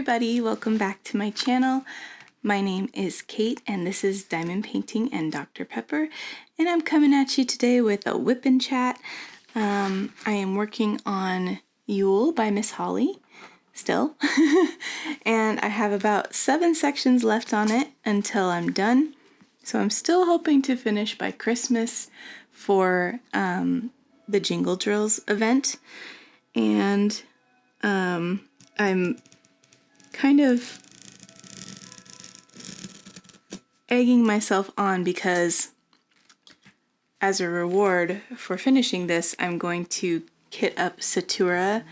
everybody, welcome back to my channel. My name is Kate and this is Diamond Painting and Dr. Pepper, and I'm coming at you today with a WIP and chat. I am working on Yule by Miss Holly still and I have about 7 sections left on it until I'm done, so I'm still hoping to finish by Christmas for the Jingle Drills event. And I'm kind of egging myself on because as a reward for finishing this, I'm going to kit up Satura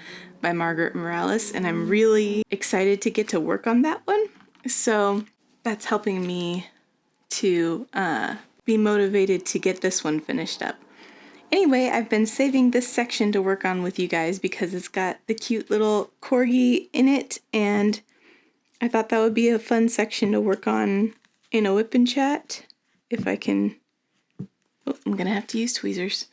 by Margaret Morales, and I'm really excited to get to work on that one. So that's helping me to be motivated to get this one finished up. Anyway, I've been saving this section to work on with you guys because it's got the cute little corgi in it, and I thought that would be a fun section to work on in a WIP and chat. If I can... Oh, I'm gonna have to use tweezers.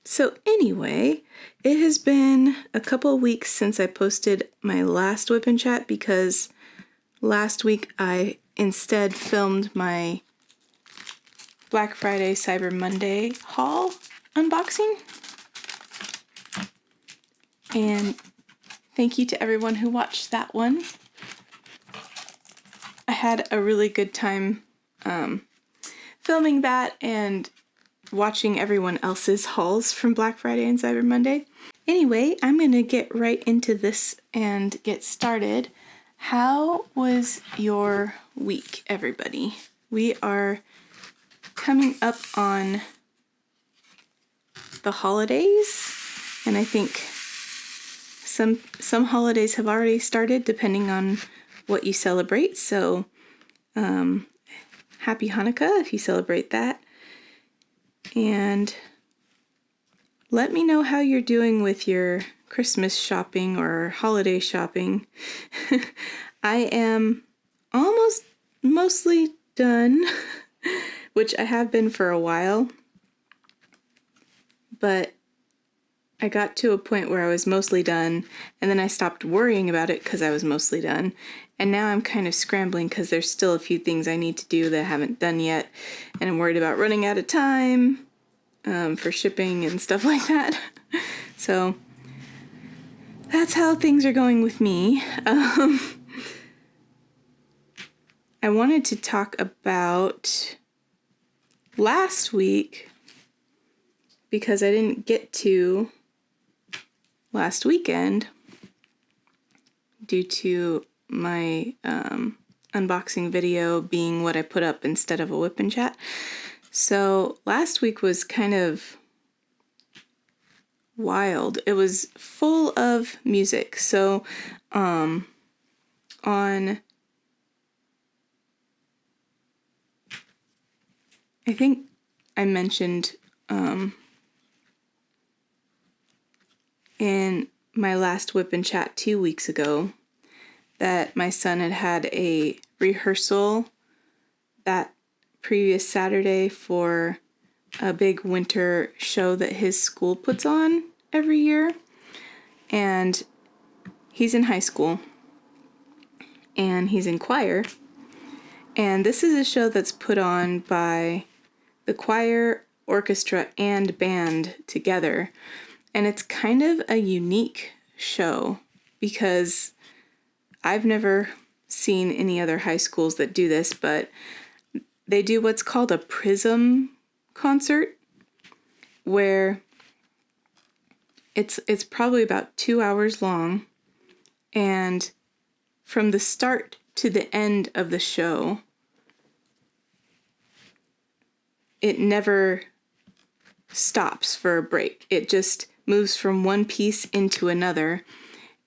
So anyway, it has been a couple of weeks since I posted my last WIP and chat because last week I instead filmed my Black Friday, Cyber Monday haul unboxing. And thank you to everyone who watched that one. I had a really good time filming that and watching everyone else's hauls from Black Friday and Cyber Monday. Anyway, I'm gonna get right into this and get started. How was your week, everybody? We are coming up on the holidays, and I think some holidays have already started depending on what you celebrate. So happy Hanukkah if you celebrate that, and let me know how you're doing with your Christmas shopping or holiday shopping. I am mostly done, which I have been for a while, but I got to a point where I was mostly done, and then I stopped worrying about it because I was mostly done, and now I'm kind of scrambling because there's still a few things I need to do that I haven't done yet, and I'm worried about running out of time for shipping and stuff like that. So that's how things are going with me. I wanted to talk about last week because I didn't get to last weekend due to my unboxing video being what I put up instead of a WIP and chat. So last week was kind of wild. It was full of music. So on I think I mentioned in my last WIP and chat 2 weeks ago that my son had a rehearsal that previous Saturday for a big winter show that his school puts on every year. And he's in high school and he's in choir. And this is a show that's put on by the choir, orchestra, and band together. And it's kind of a unique show because I've never seen any other high schools that do this, but they do what's called a prism concert, where it's probably about 2 hours long, and from the start to the end of the show, it never stops for a break. It just moves from one piece into another,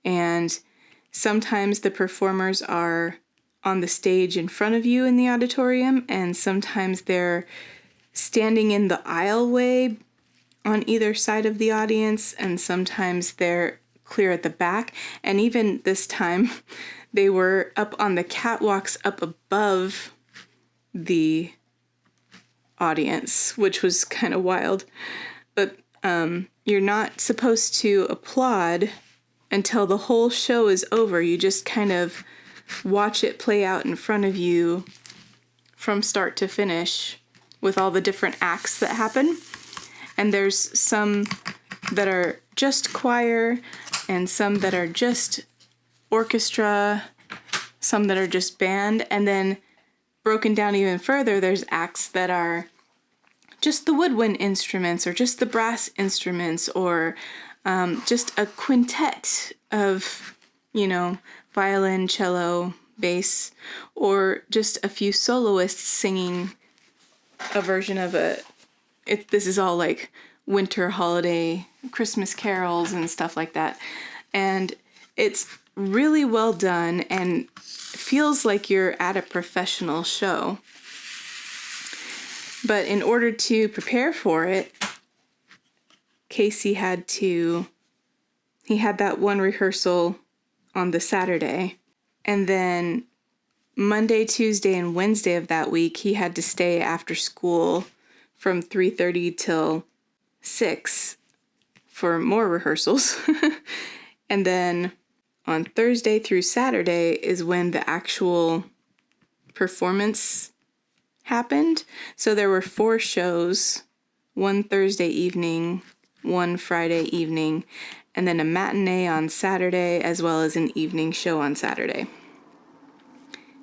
and sometimes the performers are on the stage in front of you in the auditorium, and sometimes they're standing in the aisleway on either side of the audience, and sometimes they're clear at the back. And even this time, they were up on the catwalks up above the audience, which was kind of wild. But you're not supposed to applaud until the whole show is over. You just kind of watch it play out in front of you from start to finish with all the different acts that happen. And there's some that are just choir and some that are just orchestra, some that are just band, and then broken down even further, there's acts that are just the woodwind instruments or just the brass instruments or just a quintet of, violin, cello, bass, or just a few soloists singing a version of this is all like winter holiday Christmas carols and stuff like that. And it's really well done and feels like you're at a professional show. But in order to prepare for it, Casey had that one rehearsal on the Saturday, and then Monday, Tuesday, and Wednesday of that week, he had to stay after school from 3:30 till 6 for more rehearsals. And then on Thursday through Saturday is when the actual performance happened. So there were 4 shows, one Thursday evening, one Friday evening, and then a matinee on Saturday, as well as an evening show on Saturday.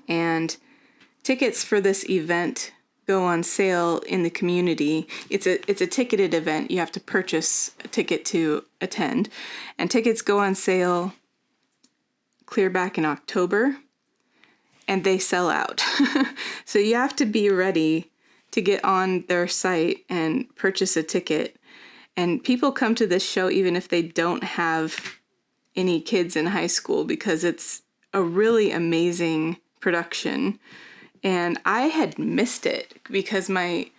And tickets for this event go on sale in the community. It's a ticketed event. You have to purchase a ticket to attend. And tickets go on sale clear back in October, and they sell out. So you have to be ready to get on their site and purchase a ticket. And people come to this show even if they don't have any kids in high school, because it's a really amazing production. And I had missed it because my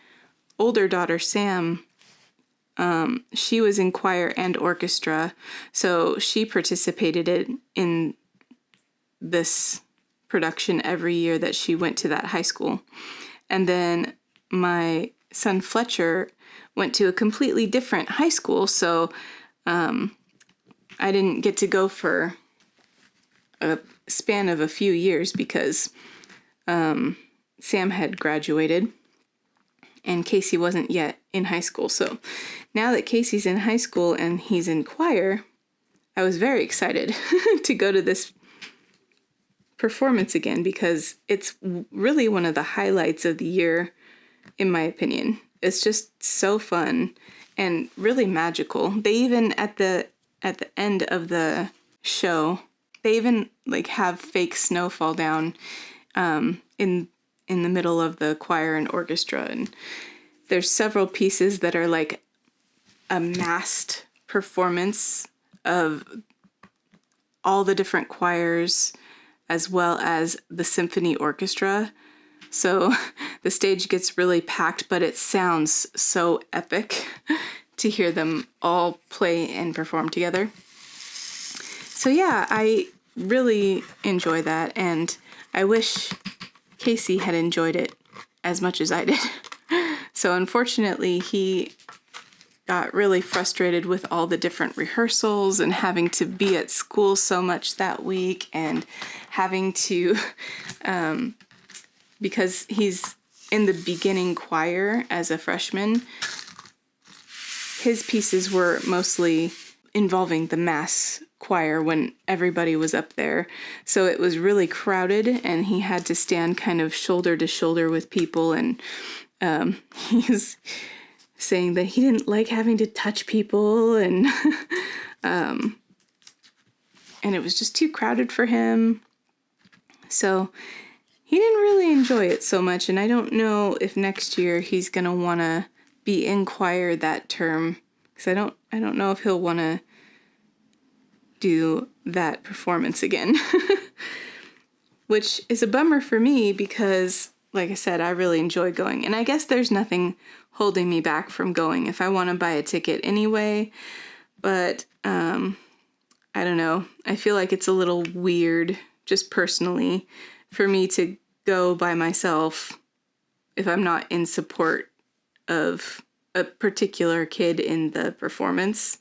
older daughter, Sam, she was in choir and orchestra, so she participated in this production every year that she went to that high school. And then my son Fletcher went to a completely different high school, so I didn't get to go for a span of a few years because Sam had graduated and Casey wasn't yet in high school. So now that Casey's in high school and he's in choir, I was very excited to go to this performance again, because it's really one of the highlights of the year, in my opinion. It's just so fun and really magical. They even at the end of the show, they even like have fake snow fall down in the middle of the choir and orchestra, and there's several pieces that are like a massed performance of all the different choirs as well as the symphony orchestra. So the stage gets really packed, but it sounds so epic to hear them all play and perform together. So yeah, I really enjoy that, and I wish Casey had enjoyed it as much as I did. So unfortunately, he got really frustrated with all the different rehearsals and having to be at school so much that week, and having to, because he's in the beginning choir as a freshman, his pieces were mostly involving the mass choir when everybody was up there. So it was really crowded, and he had to stand kind of shoulder to shoulder with people, and he was saying that he didn't like having to touch people, and it was just too crowded for him. So he didn't really enjoy it so much, and I don't know if next year he's gonna want to be in choir that term, because I don't know if he'll want to do that performance again. Which is a bummer for me because, like I said, I really enjoy going, and I guess there's nothing holding me back from going if I want to buy a ticket anyway. But I don't know. I feel like it's a little weird, just personally, for me to go by myself if I'm not in support of a particular kid in the performance.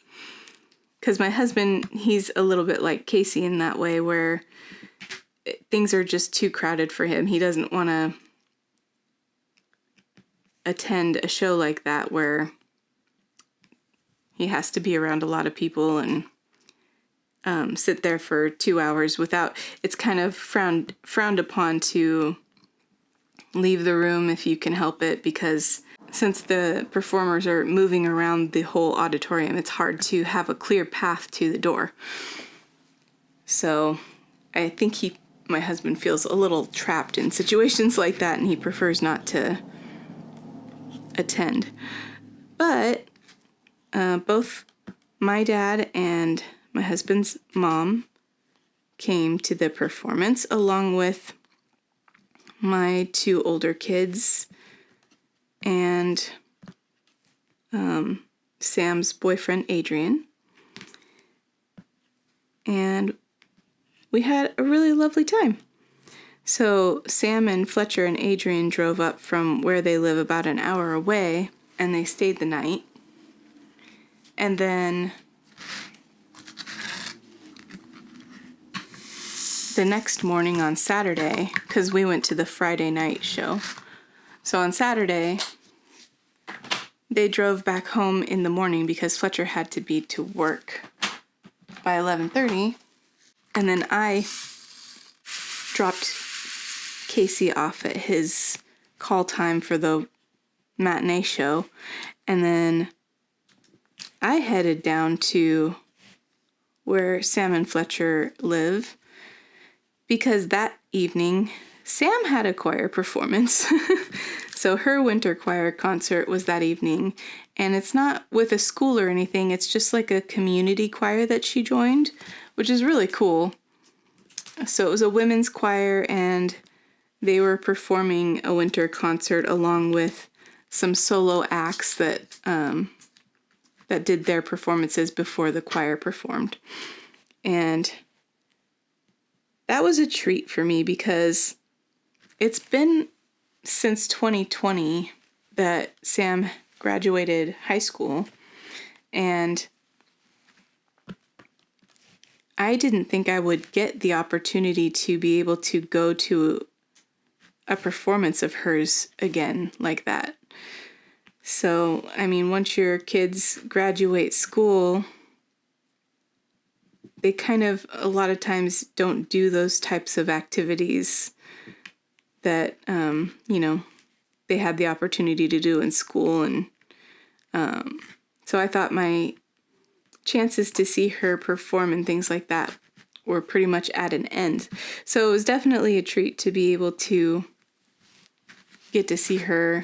because my husband, he's a little bit like Casey in that way where things are just too crowded for him. He doesn't want to attend a show like that where he has to be around a lot of people and sit there for 2 hours without, it's kind of frowned upon to leave the room if you can help it, because since the performers are moving around the whole auditorium, it's hard to have a clear path to the door. So I think my husband feels a little trapped in situations like that, and he prefers not to attend. But both my dad and my husband's mom came to the performance, along with my 2 older kids and Sam's boyfriend, Adrian. And we had a really lovely time. So Sam and Fletcher and Adrian drove up from where they live about an hour away, and they stayed the night. And then the next morning on Saturday, because we went to the Friday night show. So on Saturday, they drove back home in the morning because Fletcher had to be to work by 11:30. And then I dropped Casey off at his call time for the matinee show. And then I headed down to where Sam and Fletcher live, because that evening Sam had a choir performance. So her winter choir concert was that evening, and it's not with a school or anything, it's just like a community choir that she joined, which is really cool. So it was a women's choir, and they were performing a winter concert along with some solo acts that did their performances before the choir performed. And that was a treat for me because it's been since 2020 that Sam graduated high school, and I didn't think I would get the opportunity to be able to go to a performance of hers again like that. So, I mean, once your kids graduate school, they kind of a lot of times don't do those types of activities that, they had the opportunity to do in school. And so I thought my chances to see her perform and things like that were pretty much at an end. So it was definitely a treat to be able to get to see her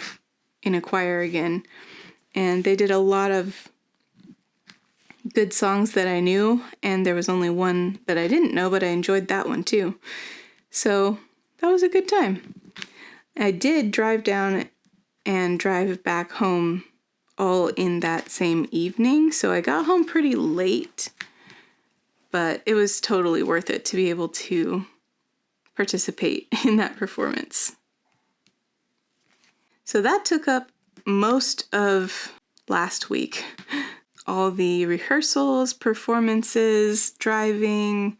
in a choir again. And they did a lot of good songs that I knew, and there was only one that I didn't know, but I enjoyed that one too. So that was a good time. I did drive down and drive back home all in that same evening, so I got home pretty late, but it was totally worth it to be able to participate in that performance. So that took up most of last week. All the rehearsals, performances, driving,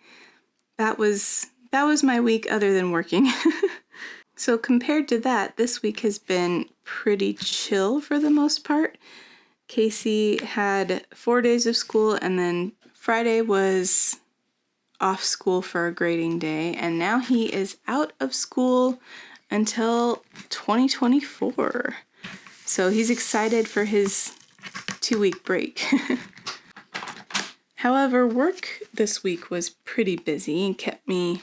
that was my week other than working. So compared to that, this week has been pretty chill for the most part. Casey had 4 days of school, and then Friday was off school for a grading day, and now he is out of school until 2024. So he's excited for his 2-week break. However, work this week was pretty busy and kept me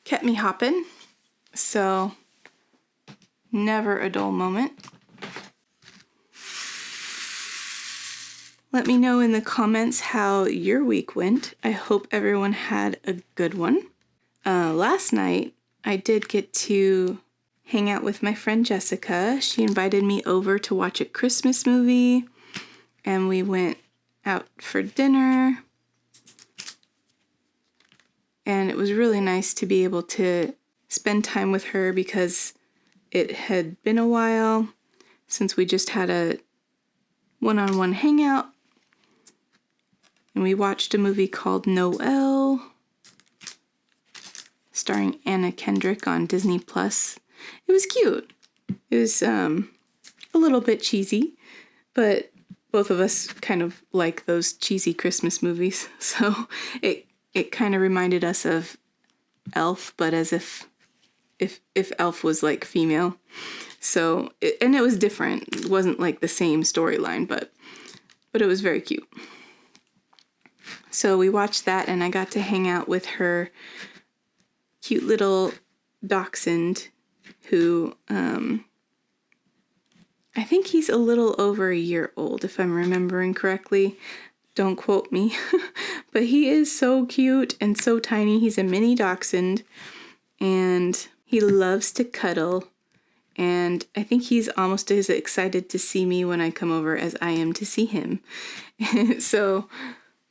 hopping. So never a dull moment. Let me know in the comments how your week went. I hope everyone had a good one. Last night, I did get to hang out with my friend Jessica. She invited me over to watch a Christmas movie, and we went out for dinner. And it was really nice to be able to spend time with her because it had been a while since we just had a one-on-one hangout. And we watched a movie called Noel, starring Anna Kendrick on Disney Plus. It was cute. It was a little bit cheesy, but both of us kind of like those cheesy Christmas movies. So it kind of reminded us of Elf, but as if Elf was like female. So and it was different. It wasn't like the same storyline, but it was very cute. So we watched that, and I got to hang out with her cute little dachshund, who I think he's a little over a year old, if I'm remembering correctly. Don't quote me. But he is so cute and so tiny. He's a mini dachshund, and he loves to cuddle. And I think he's almost as excited to see me when I come over as I am to see him. So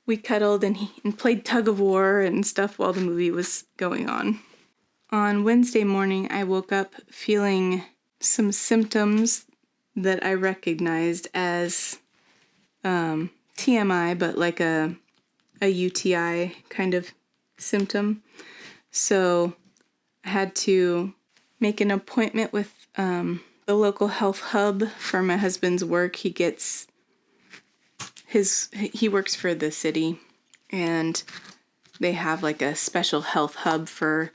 we cuddled and played tug of war and stuff while the movie was going on. On Wednesday morning, I woke up feeling some symptoms that I recognized as TMI, but like a UTI kind of symptom. So I had to make an appointment with the local health hub for my husband's work. He works for the city, and they have like a special health hub for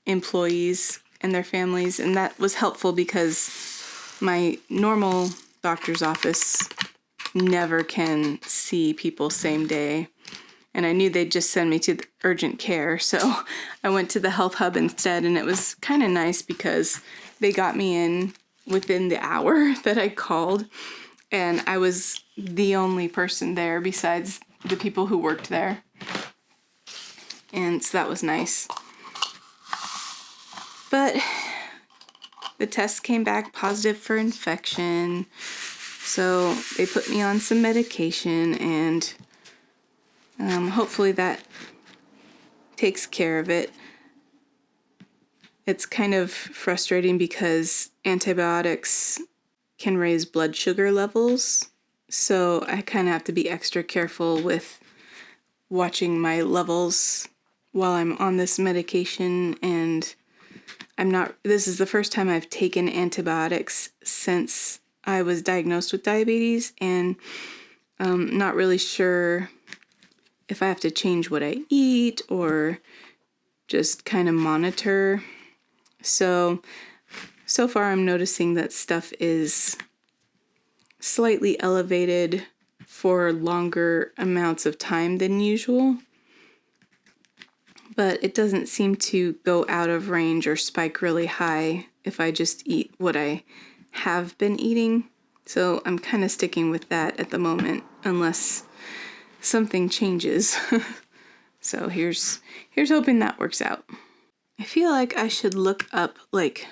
employees and their families, and that was helpful because my normal doctor's office never can see people same day, and I knew they'd just send me to the urgent care, so I went to the health hub instead, and it was kind of nice because they got me in within the hour that I called, and I was the only person there besides the people who worked there, and so that was nice. But the test came back positive for infection, so they put me on some medication, and hopefully that takes care of it. It's kind of frustrating because antibiotics can raise blood sugar levels, so I kind of have to be extra careful with watching my levels while I'm on this medication, and this is the first time I've taken antibiotics since I was diagnosed with diabetes, and not really sure if I have to change what I eat or just kind of monitor. So far I'm noticing that stuff is slightly elevated for longer amounts of time than usual, but it doesn't seem to go out of range or spike really high if I just eat what I have been eating. So I'm kind of sticking with that at the moment, unless something changes. So here's hoping that works out. I feel like I should look up like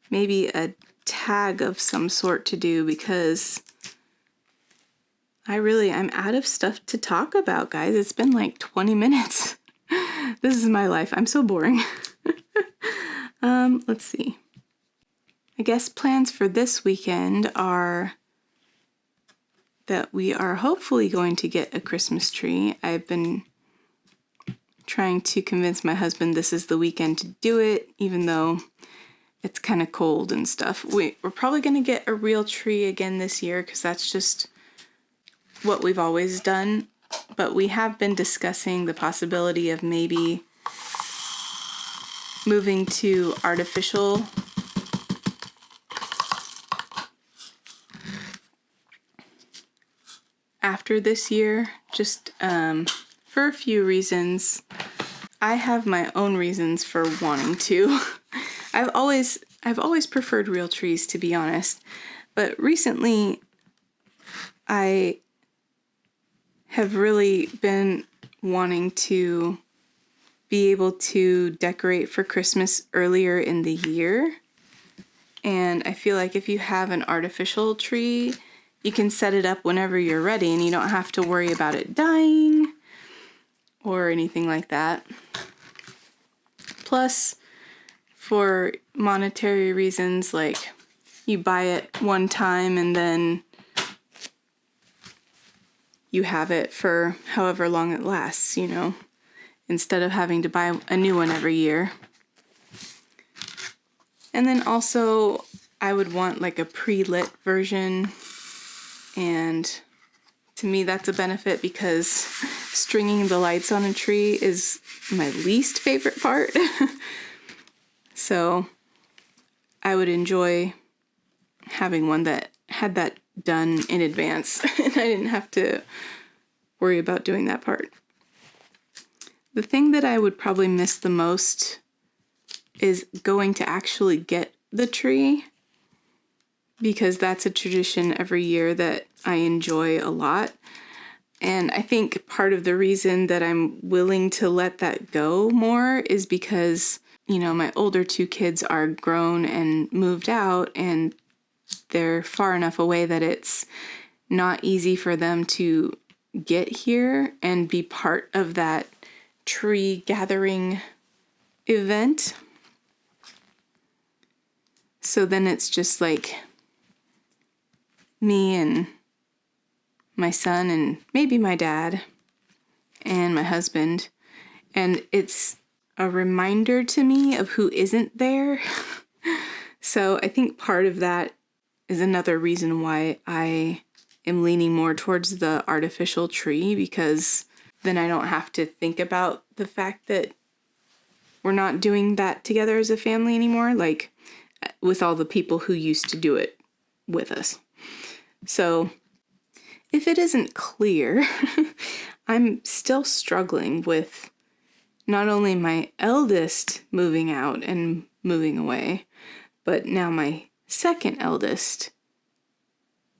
maybe a tag of some sort to do, because I'm out of stuff to talk about, guys. It's been like 20 minutes. This is my life. I'm so boring. Let's see. I guess plans for this weekend are that we are hopefully going to get a Christmas tree. I've been trying to convince my husband this is the weekend to do it, even though it's kind of cold and stuff. We're probably going to get a real tree again this year because that's just what we've always done. But we have been discussing the possibility of maybe moving to artificial after this year, just for a few reasons. I have my own reasons for wanting to. I've always preferred real trees, to be honest, but recently I have really been wanting to be able to decorate for Christmas earlier in the year. And I feel like if you have an artificial tree, you can set it up whenever you're ready and you don't have to worry about it dying or anything like that. Plus, for monetary reasons, like you buy it one time and then you have it for however long it lasts, you know, instead of having to buy a new one every year. And then also I would want like a pre-lit version, and to me that's a benefit because stringing the lights on a tree is my least favorite part. So I would enjoy having one that had that done in advance and I didn't have to worry about doing that part. The thing that I would probably miss the most is going to actually get the tree, because that's a tradition every year that I enjoy a lot. And I think part of the reason that I'm willing to let that go more is because, you know, my older two kids are grown and moved out, and they're far enough away that it's not easy for them to get here and be part of that tree gathering event. So then it's just like me and my son and maybe my dad and my husband. And it's a reminder to me of who isn't there. So I think part of that is another reason why I am leaning more towards the artificial tree, because then I don't have to think about the fact that we're not doing that together as a family anymore, like with all the people who used to do it with us. So if it isn't clear, I'm still struggling with not only my eldest moving out and moving away, but now my second eldest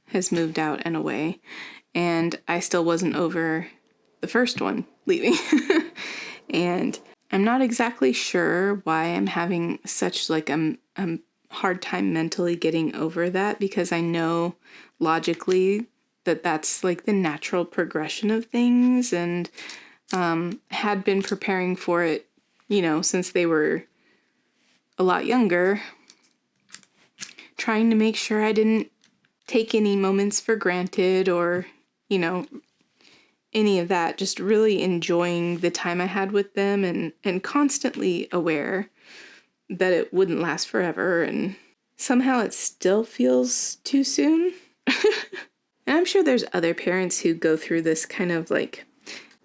has moved out and away, and I still wasn't over the first one leaving. And I'm not exactly sure why I'm having such like a hard time mentally getting over that, because I know logically that that's like the natural progression of things, and had been preparing for it, you know, since they were a lot younger, trying to make sure I didn't take any moments for granted or, you know, any of that, just really enjoying the time I had with them, and constantly aware that it wouldn't last forever, and somehow it still feels too soon. And I'm sure there's other parents who go through this kind of like,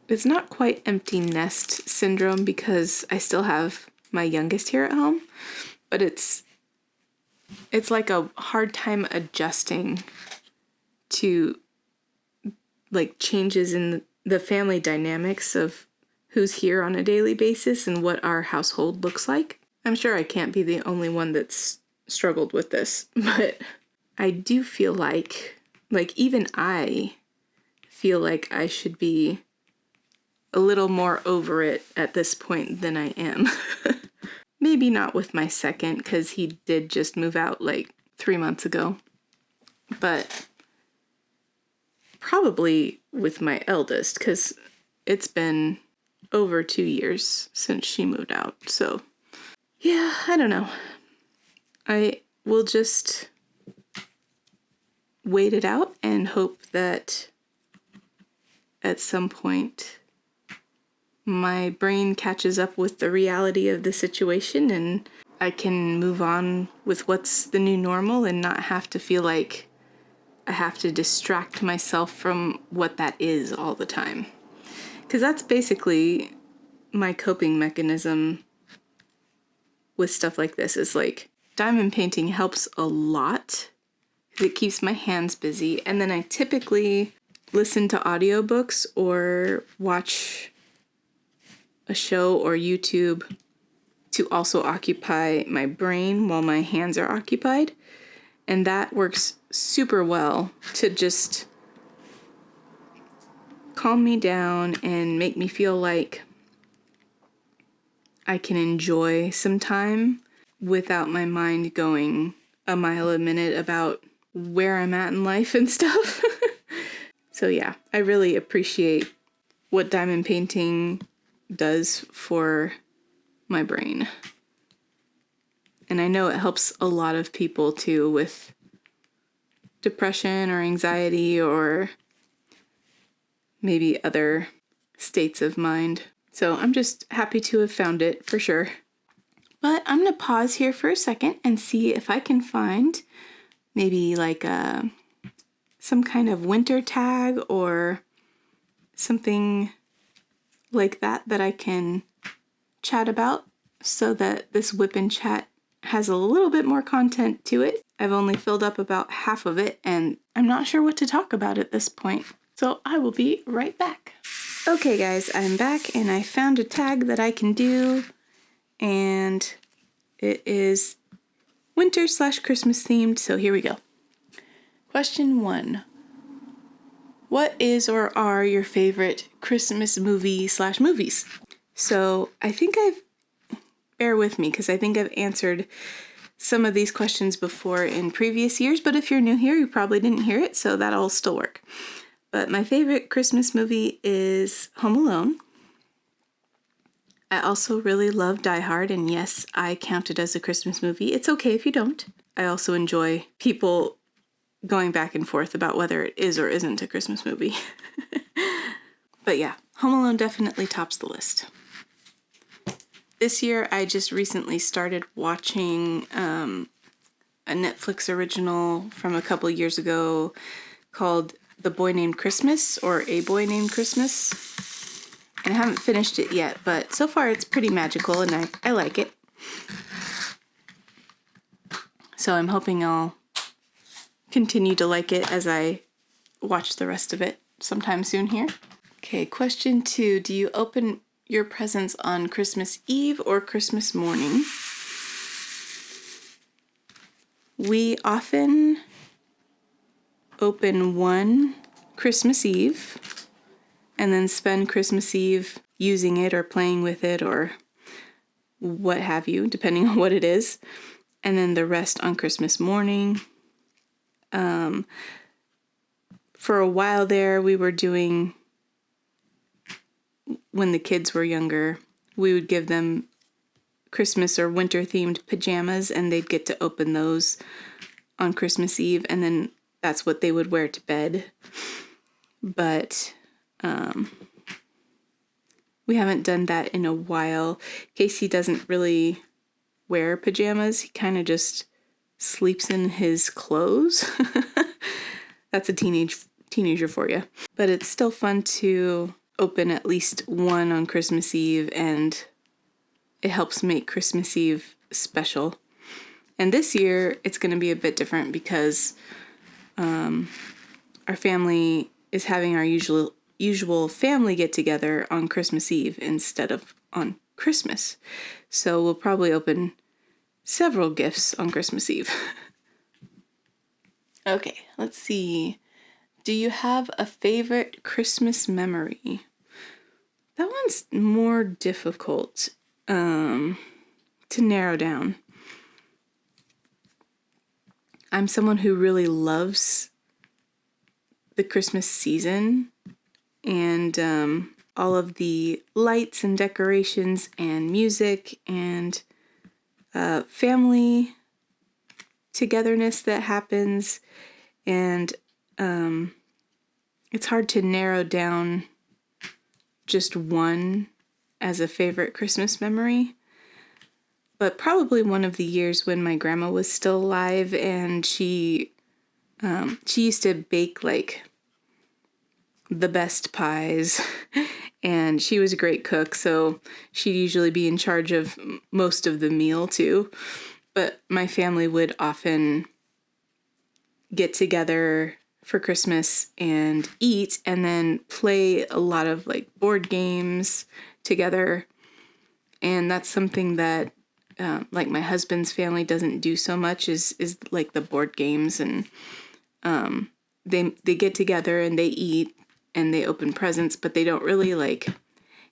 it's not quite empty nest syndrome because I still have my youngest here at home, but it's like a hard time adjusting to like changes in the family dynamics of who's here on a daily basis and what our household looks like. I'm sure I can't be the only one that's struggled with this, but I do feel like even I feel like I should be a little more over it at this point than I am. Maybe not with my second, because he did just move out like 3 months ago, but probably with my eldest, because it's been over 2 years since she moved out. So yeah, I don't know. I will just wait it out and hope that at some point my brain catches up with the reality of the situation and I can move on with what's the new normal and not have to feel like I have to distract myself from what that is all the time. Because that's basically my coping mechanism with stuff like this, is like diamond painting helps a lot because it keeps my hands busy. And then I typically listen to audiobooks or watch a show or YouTube to also occupy my brain while my hands are occupied. And that works super well to just calm me down and make me feel like I can enjoy some time without my mind going a mile a minute about where I'm at in life and stuff. So yeah, I really appreciate what diamond painting does for my brain. And I know it helps a lot of people too with depression or anxiety or maybe other states of mind. So I'm just happy to have found it for sure. But I'm going to pause here for a second and see if I can find maybe like some kind of winter tag or something like that I can chat about so that this WIP and chat has a little bit more content to it. I've only filled up about half of it and I'm not sure what to talk about at this point. So I will be right back. Okay guys, I'm back and I found a tag that I can do, and it is winter/Christmas themed, so here we go. Question 1. What is or are your favorite Christmas movie/movies? So I think bear with me because I think I've answered some of these questions before in previous years, but if you're new here, you probably didn't hear it, so that'll still work. But my favorite Christmas movie is Home Alone. I also really love Die Hard, and yes, I count it as a Christmas movie. It's okay if you don't. I also enjoy people going back and forth about whether it is or isn't a Christmas movie. But yeah, Home Alone definitely tops the list. This year, I just recently started watching a Netflix original from a couple years ago called The Boy Named Christmas, or A Boy Named Christmas. And I haven't finished it yet, but so far it's pretty magical and I like it. So I'm hoping I'll continue to like it as I watch the rest of it sometime soon here. Okay, question 2. Do you open your presents on Christmas Eve or Christmas morning? We often open one Christmas Eve and then spend Christmas Eve using it or playing with it or what have you, depending on what it is. And then the rest on Christmas morning. For a while there, we were doing, when the kids were younger, we would give them Christmas or winter themed pajamas and they'd get to open those on Christmas Eve, and then that's what they would wear to bed. But we haven't done that in a while. Casey doesn't really wear pajamas. He kind of just sleeps in his clothes. That's a teenager for you. But it's still fun to open at least one on Christmas Eve, and it helps make Christmas Eve special. And this year, it's going to be a bit different because our family is having our usual family get-together on Christmas Eve instead of on Christmas. So we'll probably open several gifts on Christmas Eve. Okay, let's see. Do you have a favorite Christmas memory? That one's more difficult to narrow down. I'm someone who really loves the Christmas season and all of the lights and decorations and music and family togetherness that happens. And it's hard to narrow down just one as a favorite Christmas memory. But probably one of the years when my grandma was still alive, and she used to bake like the best pies, and she was a great cook, so she'd usually be in charge of most of the meal too. But my family would often get together for Christmas and eat, and then play a lot of like board games together. And that's something that like my husband's family doesn't do so much is like the board games, and they get together and they eat and they open presents, but they don't really like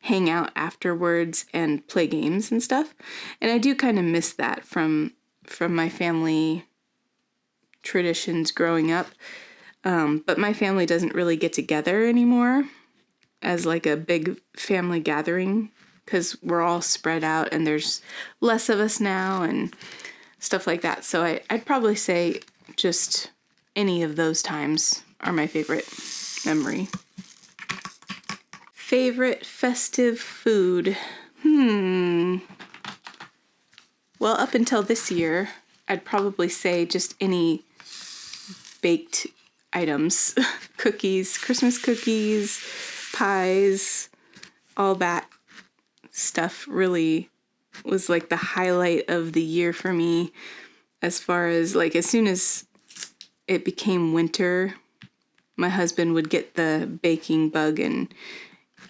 hang out afterwards and play games and stuff. And I do kind of miss that from my family traditions growing up. But my family doesn't really get together anymore as like a big family gathering, because we're all spread out and there's less of us now and stuff like that. So I'd probably say just any of those times are my favorite memory. Favorite festive food? Well, up until this year, I'd probably say just any baked items. Cookies, Christmas cookies, pies, all that stuff really was like the highlight of the year for me, as far as like as soon as it became winter, my husband would get the baking bug and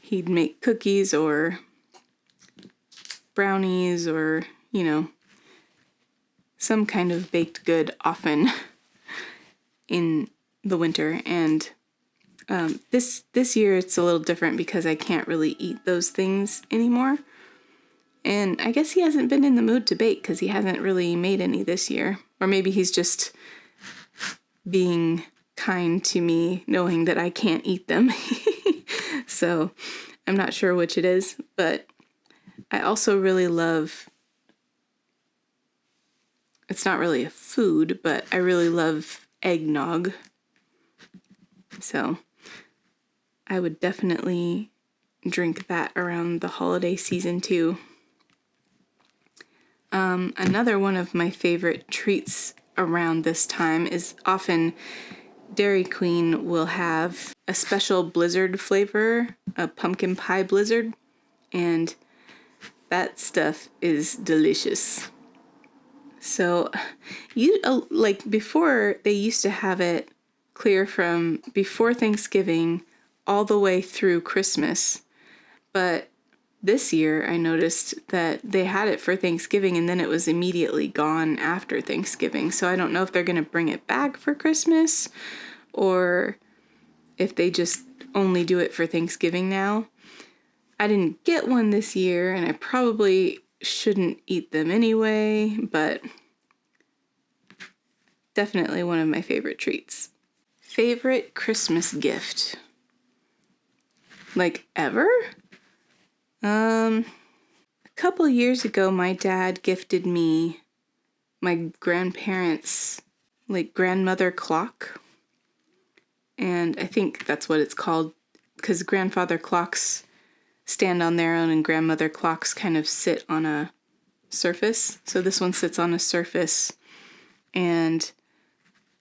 he'd make cookies or brownies or, some kind of baked good often in the winter. And this year it's a little different because I can't really eat those things anymore. And I guess he hasn't been in the mood to bake because he hasn't really made any this year. Or maybe he's just being kind to me knowing that I can't eat them. So I'm not sure which it is, but I also really love, it's not really a food, but I really love eggnog. So I would definitely drink that around the holiday season too. Another one of my favorite treats around this time is often Dairy Queen will have a special blizzard flavor, a pumpkin pie blizzard, and that stuff is delicious. So before, they used to have it clear from before Thanksgiving all the way through Christmas. But this year I noticed that they had it for Thanksgiving and then it was immediately gone after Thanksgiving. So I don't know if they're going to bring it back for Christmas or if they just only do it for Thanksgiving now. I didn't get one this year and I probably shouldn't eat them anyway, but definitely one of my favorite treats. Favorite Christmas gift? Like ever? A couple years ago, my dad gifted me my grandparents' grandmother clock. And I think that's what it's called because grandfather clocks stand on their own and grandmother clocks kind of sit on a surface. So this one sits on a surface, and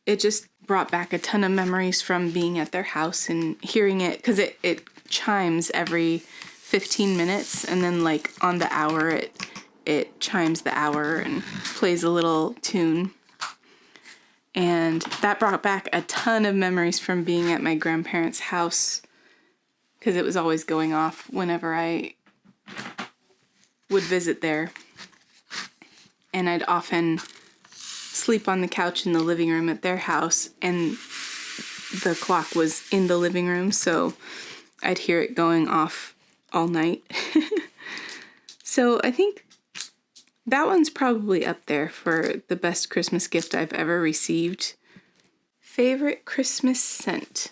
it just brought back a ton of memories from being at their house and hearing it because it chimes every 15 minutes, and then on the hour it chimes the hour and plays a little tune. And that brought back a ton of memories from being at my grandparents' house because it was always going off whenever I would visit there. And I'd often sleep on the couch in the living room at their house, and the clock was in the living room, so I'd hear it going off all night. So I think that one's probably up there for the best Christmas gift I've ever received. Favorite Christmas scent?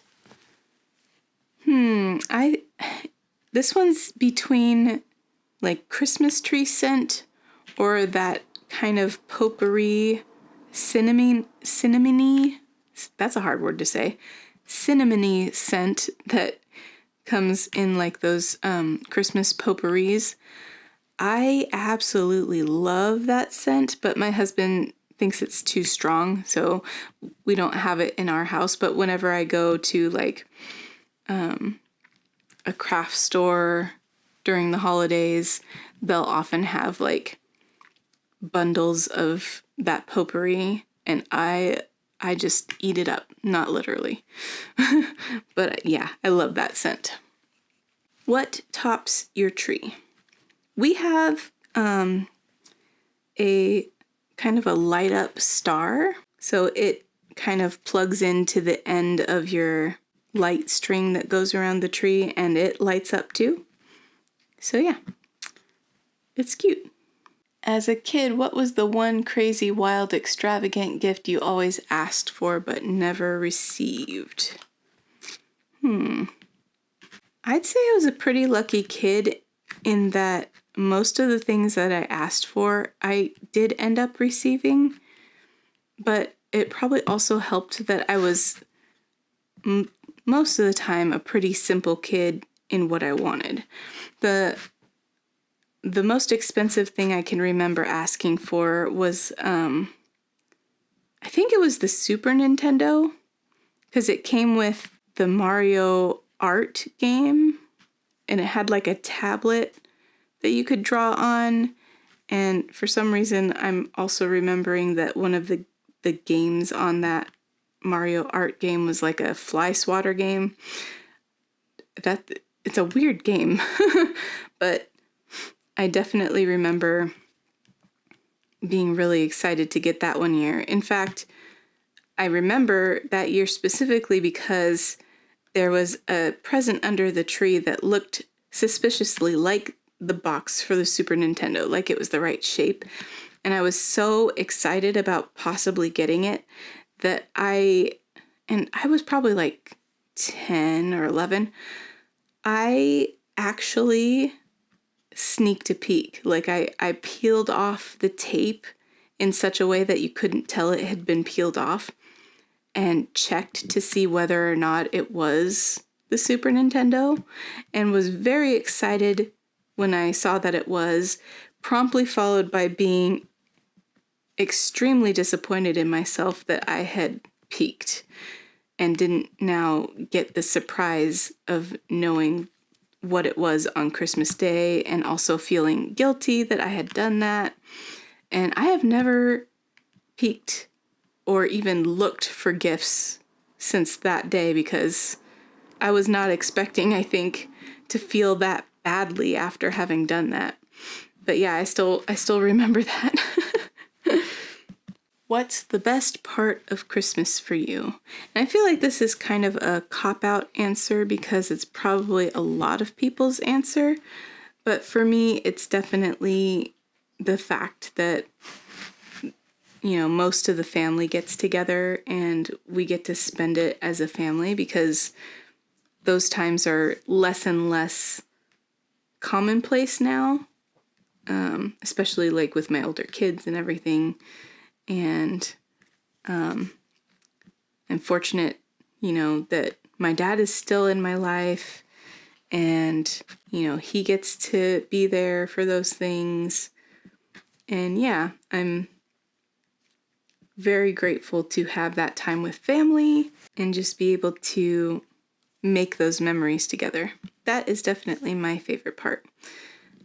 This one's between Christmas tree scent or that kind of potpourri cinnamony, that's a hard word to say, cinnamony scent that comes in those Christmas potpourris. I absolutely love that scent, but my husband thinks it's too strong, so we don't have it in our house. But whenever I go to a craft store during the holidays, they'll often have bundles of that potpourri, and I just eat it up, not literally. But yeah, I love that scent. What tops your tree? We have a kind of a light up star, so it kind of plugs into the end of your light string that goes around the tree, and it lights up too. So yeah, it's cute. As a kid, what was the one crazy, wild, extravagant gift you always asked for but never received? I'd say I was a pretty lucky kid in that most of the things that I asked for, I did end up receiving, but it probably also helped that I was most of the time a pretty simple kid in what I wanted. The most expensive thing I can remember asking for was, I think it was the Super Nintendo, because it came with the Mario Art game, and it had like a tablet that you could draw on. And for some reason, I'm also remembering that one of the games on that Mario Art game was like a fly swatter game. It's a weird game, but I definitely remember being really excited to get that one year. In fact, I remember that year specifically because there was a present under the tree that looked suspiciously like the box for the Super Nintendo, like it was the right shape. And I was so excited about possibly getting it that I was probably like 10 or 11. I actually sneaked a peek. Like I peeled off the tape in such a way that you couldn't tell it had been peeled off, and checked to see whether or not it was the Super Nintendo, and was very excited when I saw that it was, promptly followed by being extremely disappointed in myself that I had peeked and didn't now get the surprise of knowing what it was on Christmas Day, and also feeling guilty that I had done that. And I have never peeked or even looked for gifts since that day, because I was not expecting, I think, to feel that badly after having done that. But yeah, I still remember that. What's the best part of Christmas for you? And I feel like this is kind of a cop-out answer because it's probably a lot of people's answer. But for me, it's definitely the fact that, you know, most of the family gets together and we get to spend it as a family, because those times are less and less commonplace now, especially like with my older kids and everything. And I'm fortunate, you know, that my dad is still in my life, and, you know, he gets to be there for those things. And yeah, I'm very grateful to have that time with family and just be able to make those memories together. That is definitely my favorite part.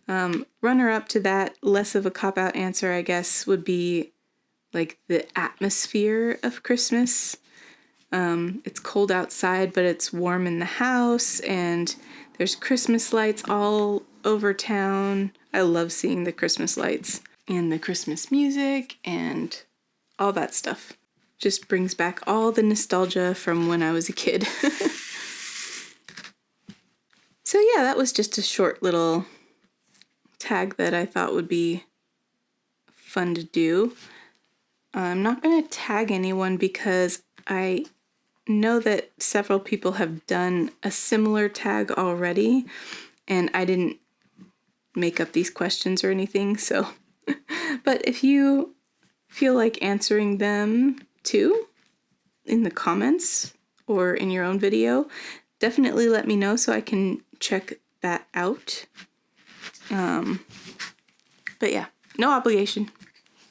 Runner up to that, less of a cop-out answer, I guess, would be like the atmosphere of Christmas. It's cold outside, but it's warm in the house, and there's Christmas lights all over town. I love seeing the Christmas lights and the Christmas music and all that stuff. Just brings back all the nostalgia from when I was a kid. So yeah, that was just a short little tag that I thought would be fun to do. I'm not going to tag anyone because I know that several people have done a similar tag already, and I didn't make up these questions or anything, so. But if you feel like answering them too in the comments or in your own video, definitely let me know so I can check that out. But yeah, no obligation,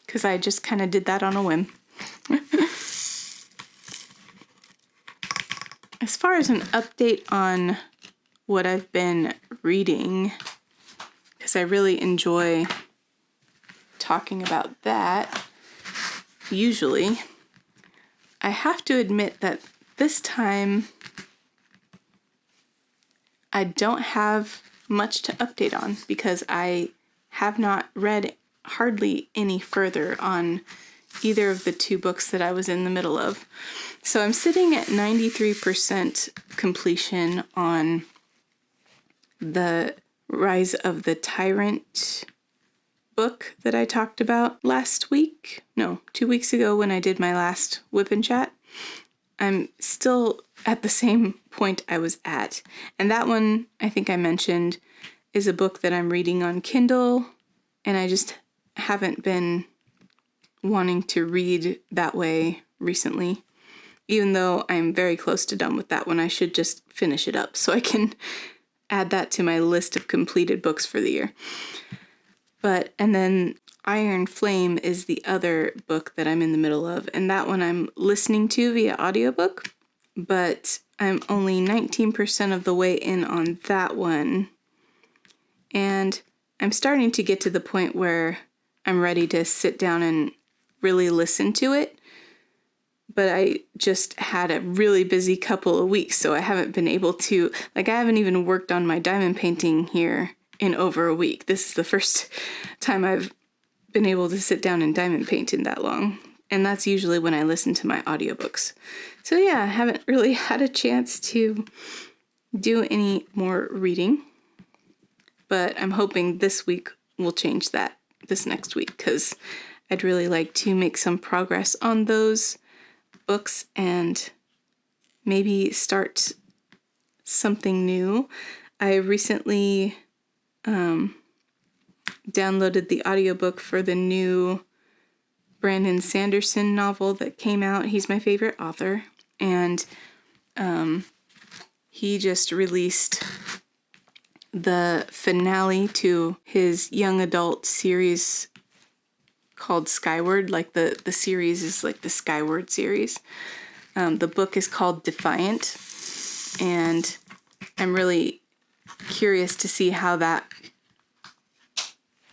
because I just kind of did that on a whim. As far as an update on what I've been reading, because I really enjoy talking about that, usually, I have to admit that this time I don't have much to update on, because I have not read hardly any further on either of the two books that I was in the middle of. So I'm sitting at 93% completion on the Rise of the Tyrant book that I talked about last week. No, 2 weeks ago when I did my last WIP and chat. I'm still at the same point I was at. And that one, I think I mentioned, is a book that I'm reading on Kindle, and I just haven't been wanting to read that way recently. Even though I'm very close to done with that one, I should just finish it up so I can add that to my list of completed books for the year. And then Iron Flame is the other book that I'm in the middle of, and that one I'm listening to via audiobook, but I'm only 19% of the way in on that one. And I'm starting to get to the point where I'm ready to sit down and really listen to it. But I just had a really busy couple of weeks, so I haven't been able to, I haven't even worked on my diamond painting here in over a week. This is the first time I've been able to sit down and diamond paint in that long. And that's usually when I listen to my audiobooks. So yeah, I haven't really had a chance to do any more reading. But I'm hoping this week will change that, this next week, because I'd really like to make some progress on those books and maybe start something new. I recently downloaded the audiobook for the new Brandon Sanderson novel that came out. He's my favorite author, and he just released the finale to his young adult series called Skyward. The series is like the Skyward series. The book is called Defiant, and I'm really curious to see how that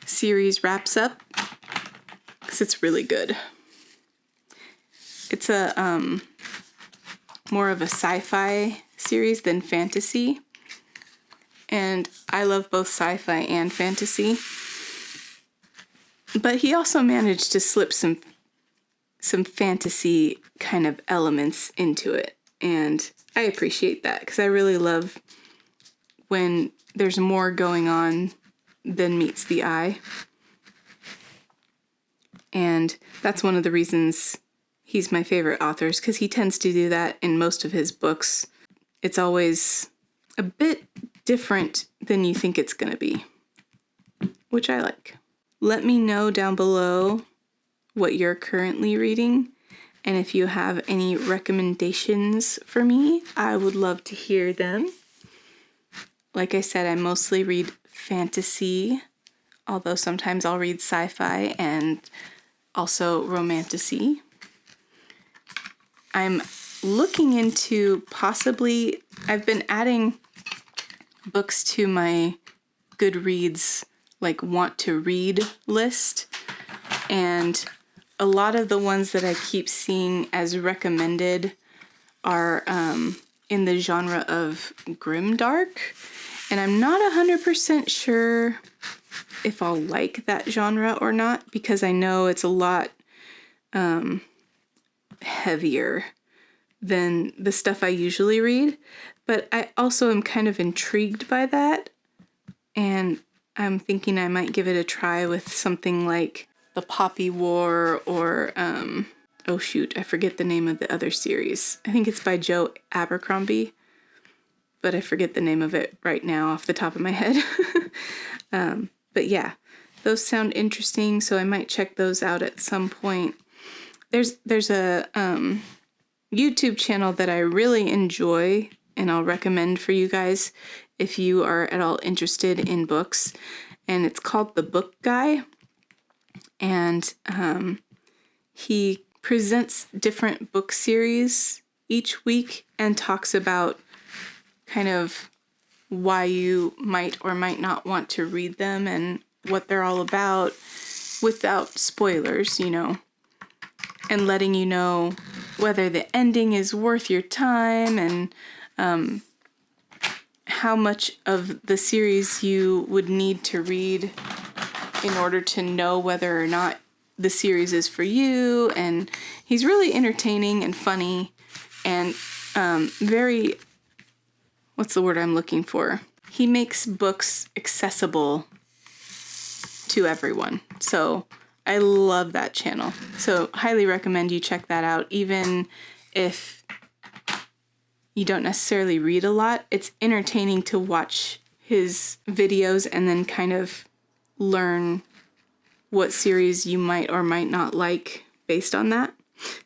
series wraps up, because it's really good. It's a more of a sci-fi series than fantasy, and I love both sci-fi and fantasy. But he also managed to slip some fantasy kind of elements into it, and I appreciate that, because I really love when there's more going on than meets the eye. And that's one of the reasons he's my favorite author, because he tends to do that in most of his books. It's always a bit different than you think it's going to be, which I like. Let me know down below what you're currently reading, and if you have any recommendations for me, I would love to hear them. Like I said, I mostly read fantasy, although sometimes I'll read sci-fi and also romantasy. I'm looking into possibly, I've been adding books to my Goodreads want to read list, and a lot of the ones that I keep seeing as recommended are in the genre of grimdark, and I'm not 100% sure if I'll like that genre or not, because I know it's a lot heavier than the stuff I usually read, but I also am kind of intrigued by that, and I'm thinking I might give it a try with something like The Poppy War, or, oh shoot, I forget the name of the other series. I think it's by Joe Abercrombie, but I forget the name of it right now off the top of my head. But yeah, those sound interesting, so I might check those out at some point. There's a YouTube channel that I really enjoy, and I'll recommend for you guys if you are at all interested in books, and it's called The Book Guy, and he presents different book series each week and talks about kind of why you might or might not want to read them and what they're all about without spoilers, and letting you know whether the ending is worth your time, and how much of the series you would need to read in order to know whether or not the series is for you. And he's really entertaining and funny, and very, what's the word I'm looking for? He makes books accessible to everyone. So I love that channel. So highly recommend you check that out. Even if you don't necessarily read a lot, it's entertaining to watch his videos and then kind of learn what series you might or might not like based on that.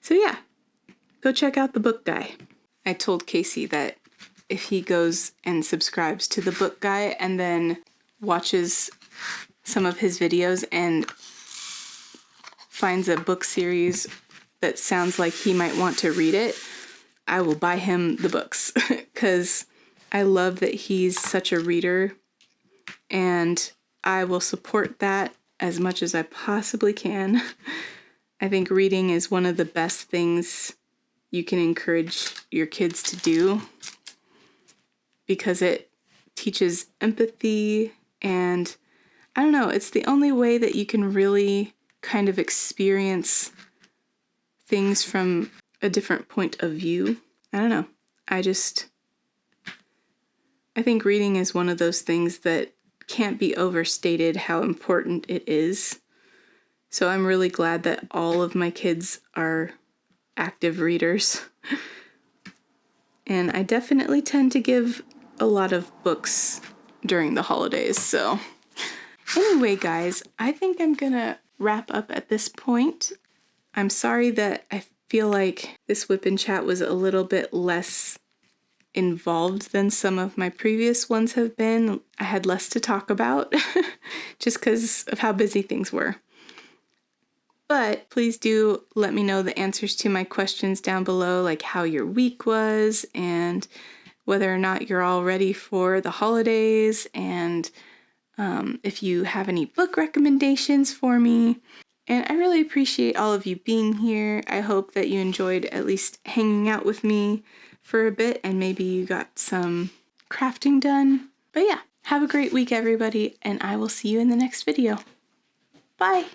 So yeah, go check out The Book Guy. I told Casey that if he goes and subscribes to the book guy and then watches some of his videos and finds a book series that sounds like he might want to read it, I will buy him the books because I love that he's such a reader, and I will support that as much as I possibly can. I think reading is one of the best things you can encourage your kids to do because it teaches empathy, and I don't know, it's the only way that you can really kind of experience things from a different point of view. I don't know. I think reading is one of those things that can't be overstated how important it is. So I'm really glad that all of my kids are active readers. And I definitely tend to give a lot of books during the holidays. So anyway, guys, I think I'm gonna wrap up at this point. I'm sorry that I feel like this WIP and Chat was a little bit less involved than some of my previous ones have been. I had less to talk about just because of how busy things were. But please do let me know the answers to my questions down below, like how your week was and whether or not you're all ready for the holidays, and if you have any book recommendations for me. And I really appreciate all of you being here. I hope that you enjoyed at least hanging out with me for a bit and maybe you got some crafting done. But yeah, have a great week, everybody, and I will see you in the next video. Bye!